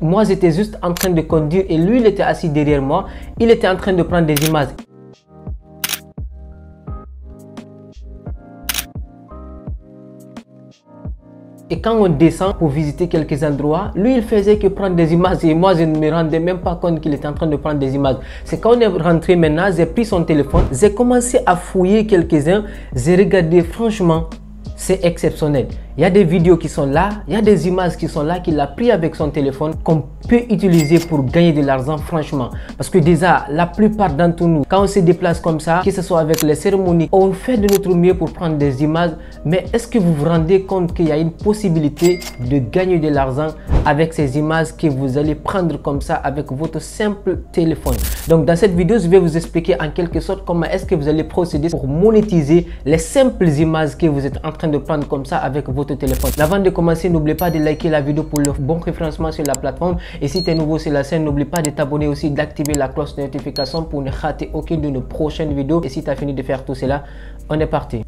Moi, j'étais juste en train de conduire et lui, il était assis derrière moi. Il était en train de prendre des images. Et quand on descend pour visiter quelques endroits, lui il faisait que prendre des images et moi je ne me rendais même pas compte qu'il était en train de prendre des images. C'est quand on est rentré maintenant, j'ai pris son téléphone, j'ai commencé à fouiller quelques-uns, j'ai regardé franchement, c'est exceptionnel. Il y a des vidéos qui sont là, il y a des images qui sont là qu'il a pris avec son téléphone qu'on peut utiliser pour gagner de l'argent franchement. Parce que déjà, la plupart d'entre nous, quand on se déplace comme ça, que ce soit avec les cérémonies, on fait de notre mieux pour prendre des images. Mais est-ce que vous vous rendez compte qu'il y a une possibilité de gagner de l'argent avec ces images que vous allez prendre comme ça avec votre simple téléphone? Donc dans cette vidéo, je vais vous expliquer en quelque sorte comment est-ce que vous allez procéder pour monétiser les simples images que vous êtes en train de prendre comme ça avec votre téléphone. Avant de commencer, n'oubliez pas de liker la vidéo pour le bon référencement sur la plateforme. Et si tu es nouveau sur la chaîne, n'oublie pas de t'abonner aussi, d'activer la cloche de notification pour ne rater aucune de nos prochaines vidéos. Et si tu as fini de faire tout cela, on est parti.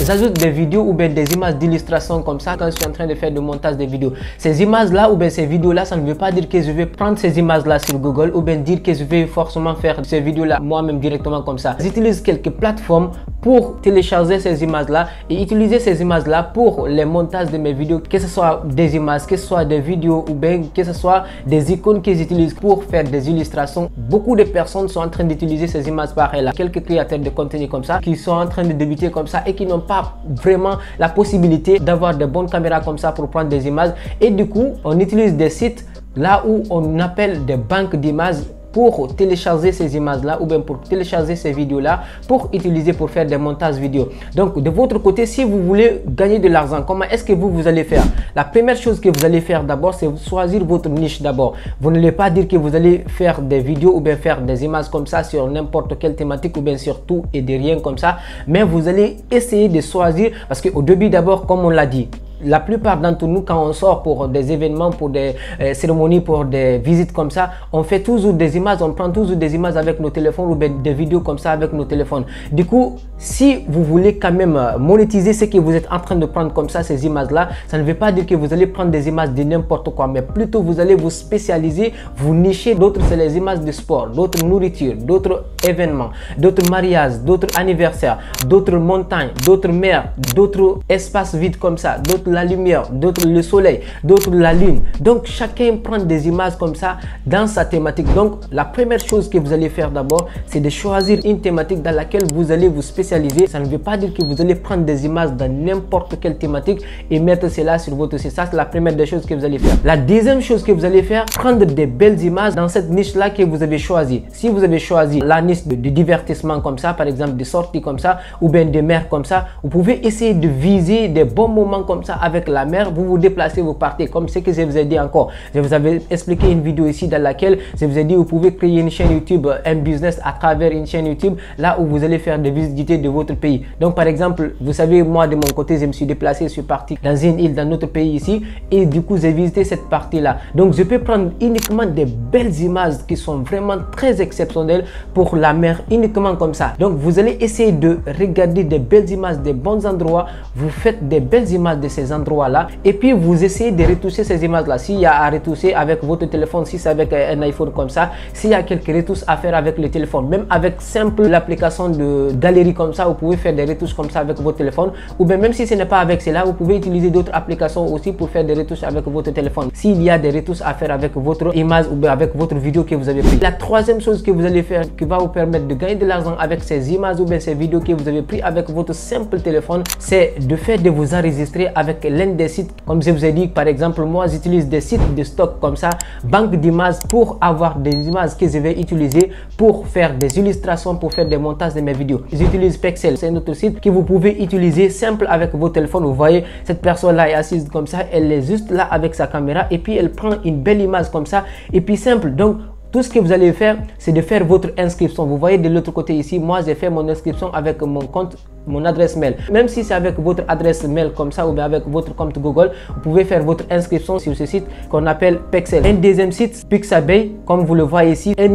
J'ajoute des vidéos ou bien des images d'illustration comme ça quand je suis en train de faire le montage des vidéos. Ces images là ou bien ces vidéos là, ça ne veut pas dire que je vais prendre ces images là sur Google ou bien dire que je vais forcément faire ces vidéos là moi-même directement comme ça. J'utilise quelques plateformes pour télécharger ces images là et utiliser ces images là pour les montages de mes vidéos, que ce soit des images, que ce soit des vidéos ou bien que ce soit des icônes que j'utilise pour faire des illustrations. Beaucoup de personnes sont en train d'utiliser ces images pareilles là. Quelques créateurs de contenu comme ça qui sont en train de débuter comme ça et qui n'ont pas vraiment la possibilité d'avoir de bonnes caméras comme ça pour prendre des images. Et du coup, on utilise des sites là où on appelle des banques d'images pour télécharger ces images là ou bien pour télécharger ces vidéos là pour utiliser pour faire des montages vidéo. Donc de votre côté, si vous voulez gagner de l'argent, comment est-ce que vous allez faire? La première chose que vous allez faire d'abord, c'est choisir votre niche d'abord. Vous n'allez pas dire que vous allez faire des vidéos ou bien faire des images comme ça sur n'importe quelle thématique ou bien sur tout et de rien comme ça, mais vous allez essayer de choisir parce qu'au début d'abord, comme on l'a dit, la plupart d'entre nous, quand on sort pour des événements, pour des cérémonies, pour des visites comme ça, on fait toujours des images, on prend toujours des images avec nos téléphones ou des vidéos comme ça avec nos téléphones. Du coup, si vous voulez quand même monétiser ce que vous êtes en train de prendre comme ça, ces images-là, ça ne veut pas dire que vous allez prendre des images de n'importe quoi, mais plutôt vous allez vous spécialiser, vous nicher. D'autres, c'est les images de sport, d'autres nourriture, d'autres événements, d'autres mariages, d'autres anniversaires, d'autres montagnes, d'autres mers, d'autres espaces vides comme ça, d'autres la lumière, d'autres le soleil, d'autres la lune. Donc chacun prend des images comme ça dans sa thématique. Donc la première chose que vous allez faire d'abord, c'est de choisir une thématique dans laquelle vous allez vous spécialiser. Ça ne veut pas dire que vous allez prendre des images dans n'importe quelle thématique et mettre cela sur votre site. Ça, c'est la première des choses que vous allez faire. La deuxième chose que vous allez faire, prendre des belles images dans cette niche là que vous avez choisi. Si vous avez choisi la niche de divertissement comme ça, par exemple des sorties comme ça ou bien des mers comme ça, vous pouvez essayer de viser des bons moments comme ça avec la mer. Vous vous déplacez, vous partez, comme ce que je vous ai dit encore. Je vous avais expliqué une vidéo ici dans laquelle je vous ai dit vous pouvez créer une chaîne YouTube, un business à travers une chaîne YouTube là où vous allez faire des visites guidées de votre pays. Donc par exemple, vous savez, moi de mon côté, je me suis déplacé, je suis parti dans une île dans notre pays ici et du coup j'ai visité cette partie là. Donc je peux prendre uniquement des belles images qui sont vraiment très exceptionnelles pour la mer, uniquement comme ça. Donc vous allez essayer de regarder des belles images, des bons endroits, vous faites des belles images de ces endroits là et puis vous essayez de retoucher ces images là. S'il y a à retoucher avec votre téléphone, si c'est avec un iPhone comme ça, s'il y a quelques retouches à faire avec le téléphone, même avec simple l'application de galerie comme ça, vous pouvez faire des retouches comme ça avec votre téléphone, ou bien même si ce n'est pas avec cela, vous pouvez utiliser d'autres applications aussi pour faire des retouches avec votre téléphone s'il y a des retouches à faire avec votre image ou bien avec votre vidéo que vous avez pris. La troisième chose que vous allez faire qui va vous permettre de gagner de l'argent avec ces images ou bien ces vidéos que vous avez pris avec votre simple téléphone, c'est de faire de vous enregistrer avec l'un des sites. Comme je vous ai dit, par exemple, moi j'utilise des sites de stock comme ça, banque d'images, pour avoir des images que je vais utiliser pour faire des illustrations, pour faire des montages de mes vidéos. J'utilise Pexel, c'est un autre site que vous pouvez utiliser simple avec votre téléphone. Vous voyez, cette personne là est assise comme ça, elle est juste là avec sa caméra et puis elle prend une belle image comme ça et puis simple. Donc tout ce que vous allez faire, c'est de faire votre inscription. Vous voyez de l'autre côté ici, moi j'ai fait mon inscription avec mon compte, mon adresse mail. Même si c'est avec votre adresse mail comme ça ou bien avec votre compte Google, vous pouvez faire votre inscription sur ce site qu'on appelle Pexel. Un deuxième site, Pixabay, comme vous le voyez ici, 1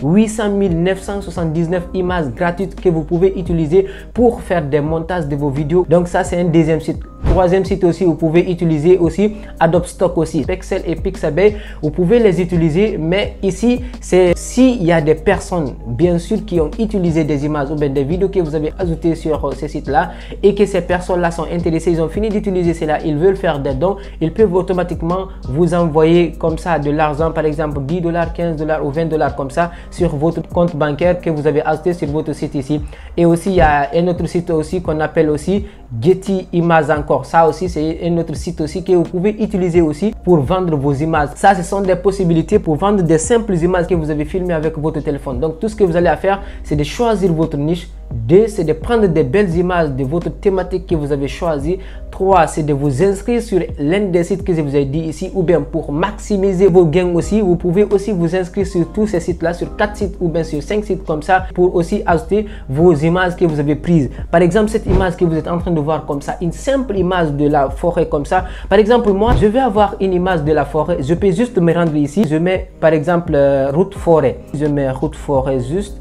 800 979 images gratuites que vous pouvez utiliser pour faire des montages de vos vidéos. Donc ça, c'est un deuxième site. troisième site aussi, vous pouvez utiliser aussi Adobe Stock aussi. Pexels et Pixabay, vous pouvez les utiliser, mais ici, c'est s'il y a des personnes, bien sûr, qui ont utilisé des images ou bien des vidéos que vous avez ajoutées sur ces sites-là et que ces personnes-là sont intéressées, ils ont fini d'utiliser cela, ils veulent faire des dons, ils peuvent automatiquement vous envoyer comme ça de l'argent, par exemple 10 $, 15 $ ou 20 $ comme ça sur votre compte bancaire que vous avez ajouté sur votre site ici. Et aussi, il y a un autre site aussi qu'on appelle aussi Getty Images encore. Ça aussi, c'est un autre site aussi que vous pouvez utiliser aussi pour vendre vos images. Ça, ce sont des possibilités pour vendre des simples images que vous avez filmées avec votre téléphone. Donc, tout ce que vous allez faire, c'est de choisir votre niche. 2, c'est de prendre des belles images de votre thématique que vous avez choisi. 3, c'est de vous inscrire sur l'un des sites que je vous ai dit ici, ou bien pour maximiser vos gains aussi, vous pouvez aussi vous inscrire sur tous ces sites-là, sur 4 sites ou bien sur 5 sites comme ça, pour aussi ajouter vos images que vous avez prises. Par exemple, cette image que vous êtes en train de voir comme ça, une simple image de la forêt comme ça. Par exemple, moi, je vais avoir une image de la forêt. Je peux juste me rendre ici. Je mets par exemple route forêt. Je mets route forêt juste.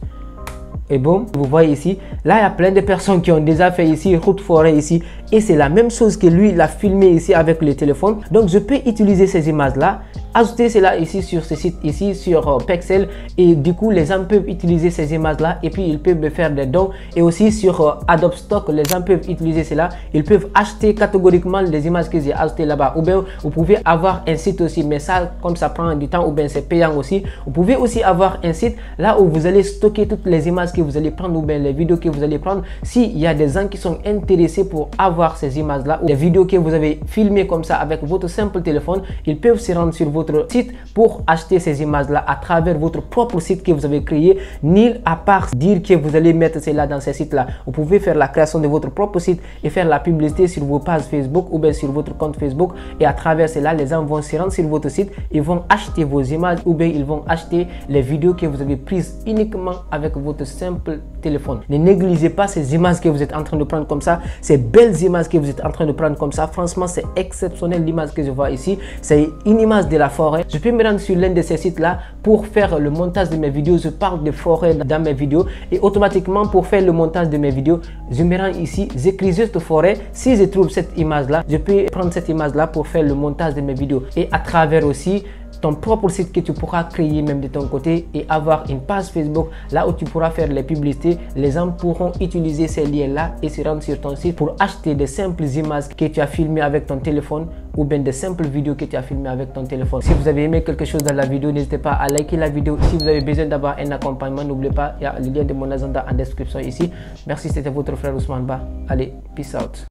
Et bon, vous voyez ici, là il y a plein de personnes qui ont déjà fait ici route forêt ici, et c'est la même chose que lui il a filmé ici avec le téléphone. Donc je peux utiliser ces images là, ajouter cela ici sur ce site ici sur Pexels, et du coup les gens peuvent utiliser ces images là et puis ils peuvent me faire des dons. Et aussi sur Adobe Stock, les gens peuvent utiliser cela, ils peuvent acheter catégoriquement les images que j'ai achetées là-bas. Ou bien vous pouvez avoir un site aussi, mais ça comme ça prend du temps ou bien c'est payant aussi. Vous pouvez aussi avoir un site là où vous allez stocker toutes les images que vous allez prendre ou bien les vidéos que vous allez prendre. S'il y a des gens qui sont intéressés pour avoir ces images là ou des vidéos que vous avez filmées comme ça avec votre simple téléphone, ils peuvent se rendre sur votre site pour acheter ces images là à travers votre propre site que vous avez créé. Nul à part dire que vous allez mettre cela dans ces sites là. Vous pouvez faire la création de votre propre site et faire la publicité sur vos pages Facebook ou bien sur votre compte Facebook, et à travers cela les gens vont se rendre sur votre site, ils vont acheter vos images ou bien ils vont acheter les vidéos que vous avez prises uniquement avec votre simple téléphone. Ne négligez pas ces images que vous êtes en train de prendre comme ça, ces belles images que vous êtes en train de prendre comme ça. Franchement, c'est exceptionnel l'image que je vois ici. C'est une image de la forêt. Je peux me rendre sur l'un de ces sites là pour faire le montage de mes vidéos. Je parle de forêt dans mes vidéos et automatiquement pour faire le montage de mes vidéos, je me rends ici, j'écris juste forêt. Si je trouve cette image là, je peux prendre cette image là pour faire le montage de mes vidéos, et à travers aussi ton propre site que tu pourras créer même de ton côté et avoir une page Facebook là où tu pourras faire les publicités. Les gens pourront utiliser ces liens là et se rendre sur ton site pour acheter des simples images que tu as filmées avec ton téléphone ou bien des simples vidéos que tu as filmées avec ton téléphone. Si vous avez aimé quelque chose dans la vidéo, n'hésitez pas à liker la vidéo. Si vous avez besoin d'avoir un accompagnement, n'oubliez pas, il y a le lien de mon agenda en description ici. Merci, c'était votre frère Ousmane Ba. Allez, peace out.